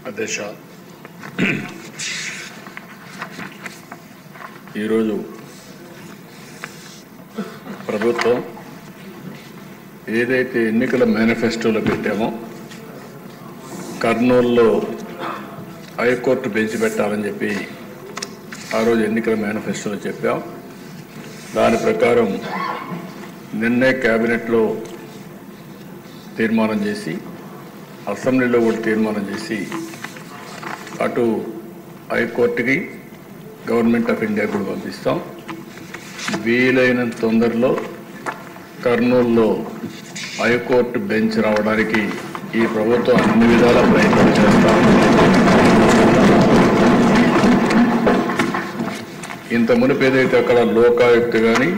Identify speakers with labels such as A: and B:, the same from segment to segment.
A: అధ్యక్ష, ఈరోజు ప్రభుత్వం ఏదైతే ఎన్నికల మేనిఫెస్టోలో పెట్టామో కర్నూలులో హైకోర్టు బెంచ్ పెట్టాలని చెప్పి ఆ రోజు ఎన్నికల మేనిఫెస్టోలో చెప్పాం. దాని ప్రకారం నిన్నే కేబినెట్లో తీర్మానం చేసి అసెంబ్లీలో కూడా తీర్మానం చేసి అటు హైకోర్టుకి గవర్నమెంట్ ఆఫ్ ఇండియా కూడా పంపిస్తాం. వీలైనంత తొందరలో కర్నూలులో హైకోర్టు బెంచ్ రావడానికి ఈ ప్రభుత్వం అన్ని విధాల ప్రయత్నం చేస్తాం. ఇంత మునుపు ఏదైతే అక్కడ లోకాయుక్త కానీ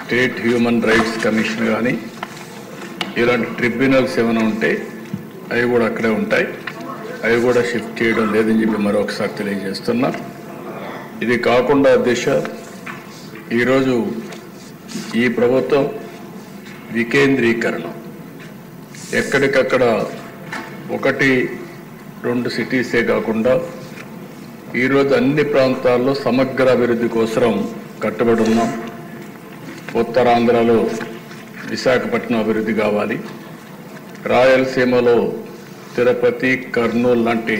A: స్టేట్ హ్యూమన్ రైట్స్ కమిషన్ కానీ ఇలాంటి ట్రిబ్యునల్స్ ఏమైనా ఉంటే అవి కూడా అక్కడే ఉంటాయి. అవి కూడా షిఫ్ట్ చేయడం లేదని చెప్పి మరొకసారి తెలియజేస్తున్నా. ఇది కాకుండా అధ్యక్ష, ఈరోజు ఈ ప్రభుత్వం వికేంద్రీకరణ ఎక్కడికక్కడ 1-2 సిటీసే కాకుండా ఈరోజు అన్ని ప్రాంతాల్లో సమగ్ర అభివృద్ధి కోసం కట్టుబడి ఉన్నాం. ఉత్తరాంధ్రలో విశాఖపట్నం అభివృద్ధి కావాలి, రాయలసీమలో తిరుపతి, కర్నూలు లాంటి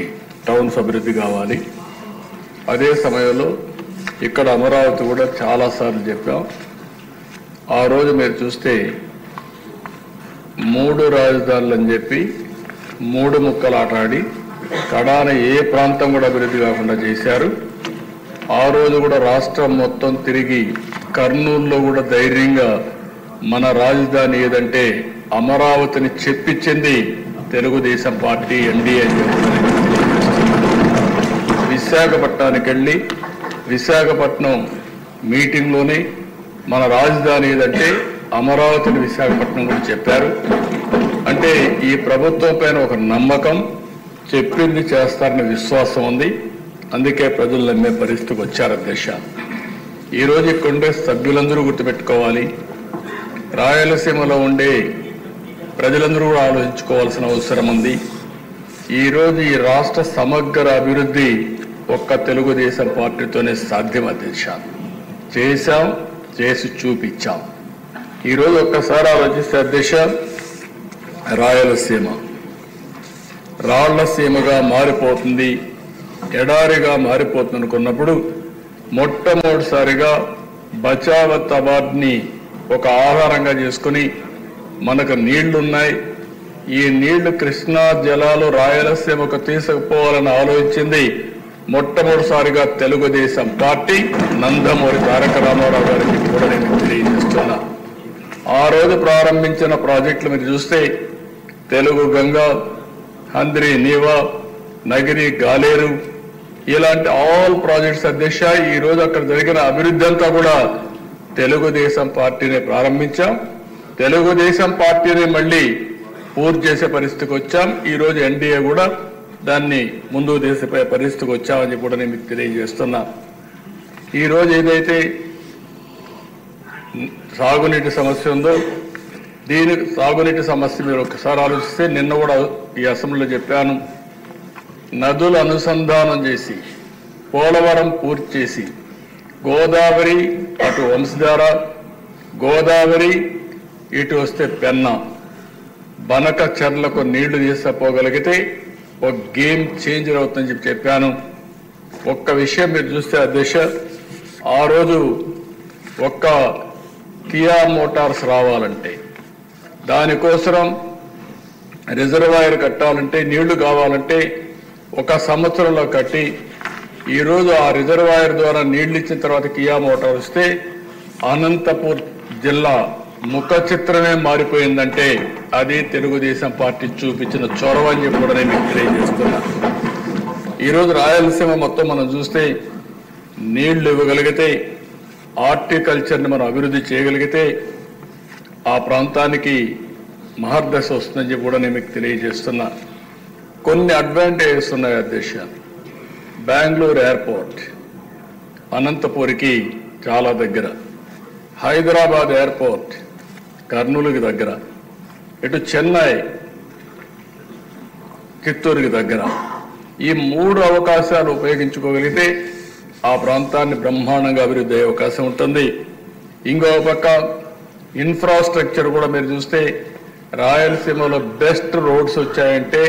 A: టౌన్స్ అభివృద్ధి కావాలి. అదే సమయంలో ఇక్కడ అమరావతి కూడా చాలాసార్లు చెప్పాం. ఆ రోజు మీరు చూస్తే 3 రాజధానులు అని చెప్పి 3 ముక్కలు ఆటాడి కడాన ఏ ప్రాంతం కూడా అభివృద్ధి కాకుండా చేశారు. ఆ రోజు కూడా రాష్ట్రం మొత్తం తిరిగి కర్నూలులో కూడా ధైర్యంగా మన రాజధాని ఏదంటే అమరావతిని చెప్పించింది తెలుగుదేశం పార్టీ, ఎన్డీఏ. విశాఖపట్నానికి వెళ్ళి విశాఖపట్నం మీటింగ్లోనే మన రాజధాని ఏదంటే అమరావతిని విశాఖపట్నం కూడా చెప్పారు. అంటే ఈ ప్రభుత్వం పైన ఒక నమ్మకం, చెప్పింది చేస్తారనే విశ్వాసం ఉంది. అందుకే ప్రజలు నమ్మే పరిస్థితికి వచ్చారు అధ్యక్ష. ఈరోజు ఇక్కడ ఉండే సభ్యులందరూ గుర్తుపెట్టుకోవాలి, రాయలసీమలో ఉండే ప్రజలందరూ కూడా ఆలోచించుకోవాల్సిన అవసరం ఉంది. ఈరోజు ఈ రాష్ట్ర సమగ్ర అభివృద్ధి ఒక్క తెలుగుదేశం పార్టీతోనే సాధ్యం అధ్యక్ష. చేశాం, చేసి చూపించాం. ఈరోజు ఒక్కసారి ఆలోచిస్తే అధ్యక్ష, రాయలసీమ రాళ్లసీమగా మారిపోతుంది, ఎడారిగా మారిపోతుంది అనుకున్నప్పుడు మొట్టమొదటిసారిగా బచావత్ అవార్డుని ఒక ఆధారంగా చేసుకుని మనకు నీళ్లున్నాయి, ఈ నీళ్లు కృష్ణా జలాలు రాయలసీమకు తీసుకుపోవాలని ఆలోచించింది మొట్టమొదటిసారిగా తెలుగుదేశం పార్టీ. నందమూరి తారక రామారావు గారికి కూడా నేను తెలియజేస్తున్నా. ఆ రోజు ప్రారంభించిన ప్రాజెక్టులు మీరు చూస్తే తెలుగు గంగా, హంద్రి నీవా, నగిరి గాలేరు, ఇలాంటి ఆల్ ప్రాజెక్ట్స్ అధ్యక్ష ఈరోజు అక్కడ జరిగిన అభివృద్ధి అంతా కూడా తెలుగుదేశం పార్టీనే ప్రారంభించాం. తెలుగుదేశం పార్టీని మళ్ళీ పూర్తి చేసే పరిస్థితికి వచ్చాం. ఈరోజు ఎన్డీఏ కూడా దాన్ని ముందుకు తీసే పరిస్థితికి వచ్చామని కూడా నేను మీకు తెలియజేస్తున్నా. ఈరోజు ఏదైతే సాగునీటి సమస్య ఉందో, దీనికి సాగునీటి సమస్య మీరు ఒకసారి ఆలోచిస్తే నిన్న కూడా ఈ అసెంబ్లీలో చెప్పాను, నదులు అనుసంధానం చేసి పోలవరం పూర్తి చేసి గోదావరి అటు వంశధార, గోదావరి ఇటు వస్తే పెన్నా, బనక చెర్లకు నీళ్లు తీసుకుపోగలిగితే ఒక గేమ్ చేంజర్ అవుతుందని చెప్పాను. ఒక్క విషయం మీరు చూస్తే అధ్యక్ష, ఆ రోజు ఒక్క కియా మోటార్స్ రావాలంటే, దానికోసం రిజర్వాయర్ కట్టాలంటే, నీళ్లు కావాలంటే 1 సంవత్సరంలో కట్టి ఈరోజు ఆ రిజర్వాయర్ ద్వారా నీళ్లు ఇచ్చిన తర్వాత కియా మోటార్ వస్తే అనంతపూర్ జిల్లా ముఖ చిత్రమే మారిపోయిందంటే అది తెలుగుదేశం పార్టీ చూపించిన చొరవ అని చెప్పి కూడా నేను మీకు తెలియజేస్తున్నా. ఈరోజు రాయలసీమ మొత్తం మనం చూస్తే నీళ్లు ఇవ్వగలిగితే, హార్టికల్చర్ని మనం అభివృద్ధి చేయగలిగితే ఆ ప్రాంతానికి మహర్దశ వస్తుందని చెప్పి కూడా నేను మీకు తెలియజేస్తున్నా. కొన్ని అడ్వాంటేజెస్ ఉన్నాయి అధ్యక్ష. బెంగళూరు ఎయిర్పోర్ట్ అనంతపూర్కి చాలా దగ్గర, హైదరాబాద్ ఎయిర్పోర్ట్ కర్నూలుకి దగ్గర, ఇటు చెన్నై చిత్తూరుకి దగ్గర, ఈ 3 అవకాశాలు ఉపయోగించుకోగలిగితే ఆ ప్రాంతాన్ని బ్రహ్మాండంగా అభివృద్ధి అయ్యే అవకాశం ఉంటుంది. ఇంకో పక్క ఇన్ఫ్రాస్ట్రక్చర్ కూడా మీరు చూస్తే రాయలసీమలో బెస్ట్ రోడ్స్ వచ్చాయంటే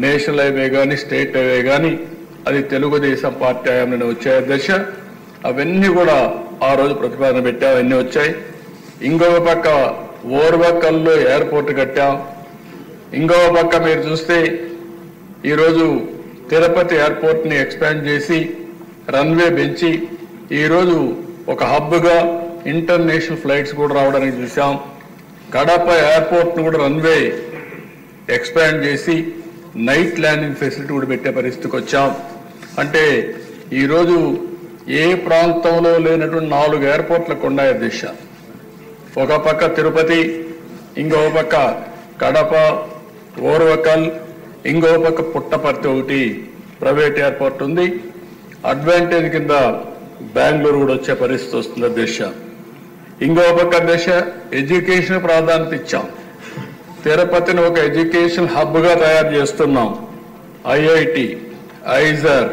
A: నేషనల్ హైవే కానీ స్టేట్ హైవే కానీ అది తెలుగుదేశం పార్టీ హయాంలోనే వచ్చాయి దశ. అవన్నీ కూడా ఆ రోజు ప్రతిపాదన పెట్టాం, అవన్నీ వచ్చాయి. ఇంకొక పక్క ఓర్వకల్లో ఎయిర్పోర్ట్ కట్టాం. ఇంకొక పక్క మీరు చూస్తే ఈరోజు తిరుపతి ఎయిర్పోర్ట్ని ఎక్స్పాండ్ చేసి రన్వే పెంచి ఈరోజు ఒక హబ్గా ఇంటర్నేషనల్ ఫ్లైట్స్ కూడా రావడానికి చూసాం. కడప ఎయిర్పోర్ట్ను కూడా రన్వే ఎక్స్పాండ్ చేసి నైట్ ల్యాండింగ్ ఫెసిలిటీ కూడా పెట్టే పరిస్థితికి వచ్చాం. అంటే ఈరోజు ఏ ప్రాంతంలో లేనటువంటి 4 ఎయిర్పోర్ట్లకు ఉన్నాయి దిశ. ఒక పక్క తిరుపతి, ఇంకో పక్క కడప, ఓర్వకల్, ఇంకో పక్క పుట్టపర్తి ఒకటి ప్రైవేట్ ఎయిర్పోర్ట్ ఉంది. అడ్వాంటేజ్ కింద బెంగళూరు కూడా వచ్చే పరిస్థితి వస్తుంది దిశ. ఇంకో పక్క దిశ ఎడ్యుకేషన్ ప్రాధాన్యత ఇచ్చాం. తిరుపతిని ఒక ఎడ్యుకేషన్ హబ్గా తయారు చేస్తున్నాం. ఐఐటి, ఐజర్,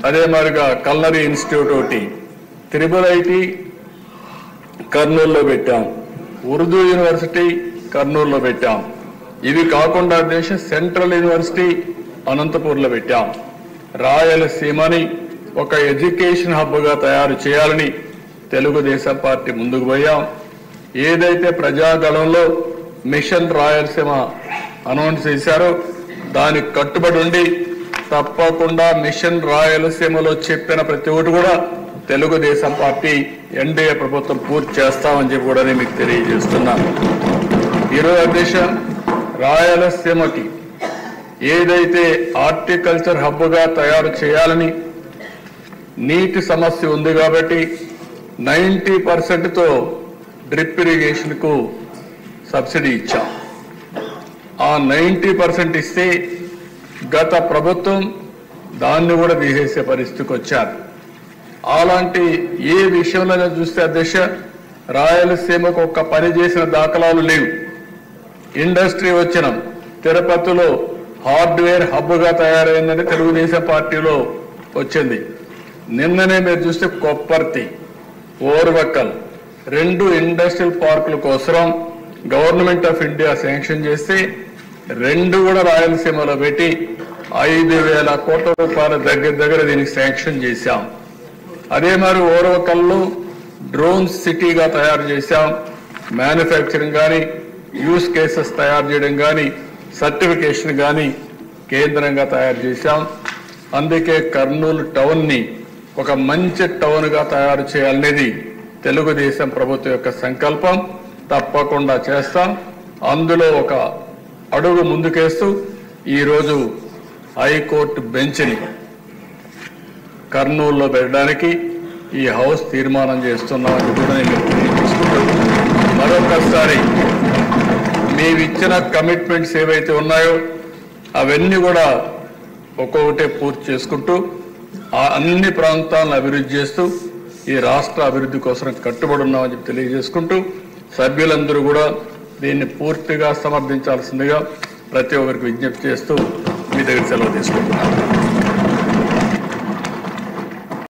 A: అదే మాదిరిగా కల్నరీ ఇన్స్టిట్యూట్ ఒకటి, త్రిబుల్ ఐటి కర్నూలులో పెట్టాం, ఉర్దూ యూనివర్సిటీ కర్నూలులో పెట్టాం. ఇవి కాకుండా దేశ సెంట్రల్ యూనివర్సిటీ అనంతపూర్లో పెట్టాం. రాయలసీమని ఒక ఎడ్యుకేషన్ హబ్గా తయారు చేయాలని తెలుగుదేశం పార్టీ ముందుకు పోయాం. ఏదైతే ప్రజాగళంలో మిషన్ రాయలసీమ అనౌన్స్ చేశారో దానికి కట్టుబడి ఉండి తప్పకుండా మిషన్ రాయలసీమలో చెప్పిన ప్రతి ఒక్కటి కూడా తెలుగుదేశం పార్టీ ఎన్డీఏ ప్రభుత్వం పూర్తి చేస్తామని చెప్పి కూడా నేను మీకు తెలియజేస్తున్నాను. ఈరోజు అధ్యక్ష రాయలసీమకి ఏదైతే హార్టికల్చర్ హబ్గా తయారు చేయాలని నీటి సమస్య ఉంది కాబట్టి 90%తో డ్రిప్ ఇరిగేషన్కు సబ్సిడీ ఇచ్చాం. ఆ 90% ఇస్తే గత ప్రభుత్వం దాన్ని కూడా తీసేసే పరిస్థితికి వచ్చారు. అలాంటి ఏ విషయంలో చూస్తే అధ్యక్ష రాయలసీమకు ఒక్క పని చేసిన దాఖలాలు లేవు. ఇండస్ట్రీ వచ్చిన తిరుపతిలో హార్డ్వేర్ హబ్గా తయారైందని తెలుగుదేశం పార్టీలో వచ్చింది. నిన్ననే మీరు చూస్తే కొప్పర్తి, ఓర్వకల్ 2 ఇండస్ట్రియల్ పార్కుల కోసం గవర్నమెంట్ ఆఫ్ ఇండియా శాంక్షన్ చేస్తే 2 కూడా రాయలసీమలో పెట్టి 5,000 కోట్ల రూపాయల దగ్గర దీనికి శాంక్షన్ చేశాం. అదే మరి ఓర్వకల్లో డ్రోన్ సిటీగా తయారు చేశాం. మ్యానుఫ్యాక్చరింగ్ కానీ యూస్ కేసెస్ తయారు చేయడం కానీ సర్టిఫికేషన్ కానీ కేంద్రంగా తయారు చేశాం. అందుకే కర్నూలు టౌన్ని ఒక మంచి టౌన్గా తయారు చేయాలనేది తెలుగుదేశం ప్రభుత్వం యొక్క సంకల్పం. తప్పకుండా చేస్తాం. అందులో ఒక అడుగు ముందుకేస్తూ ఈరోజు హైకోర్టు బెంచ్ని కర్నూలులో పెట్టడానికి ఈ హౌస్ తీర్మానం చేస్తున్నామని కూడా నేను తెలియజేసుకుంటాను. మరొకసారి మేమిచ్చిన కమిట్మెంట్స్ ఏవైతే ఉన్నాయో అవన్నీ కూడా ఒక్కొక్కటే పూర్తి చేసుకుంటూ అన్ని ప్రాంతాలను అభివృద్ధి చేస్తూ ఈ రాష్ట్ర అభివృద్ధి కోసం కట్టుబడి ఉన్నామని చెప్పి తెలియజేసుకుంటూ సభ్యులందరూ కూడా దీన్ని పూర్తిగా సమర్థించాల్సిందిగా ప్రతి ఒక్కరికి విజ్ఞప్తి చేస్తూ మీ దగ్గర సెలవు తీసుకుంటున్నాను.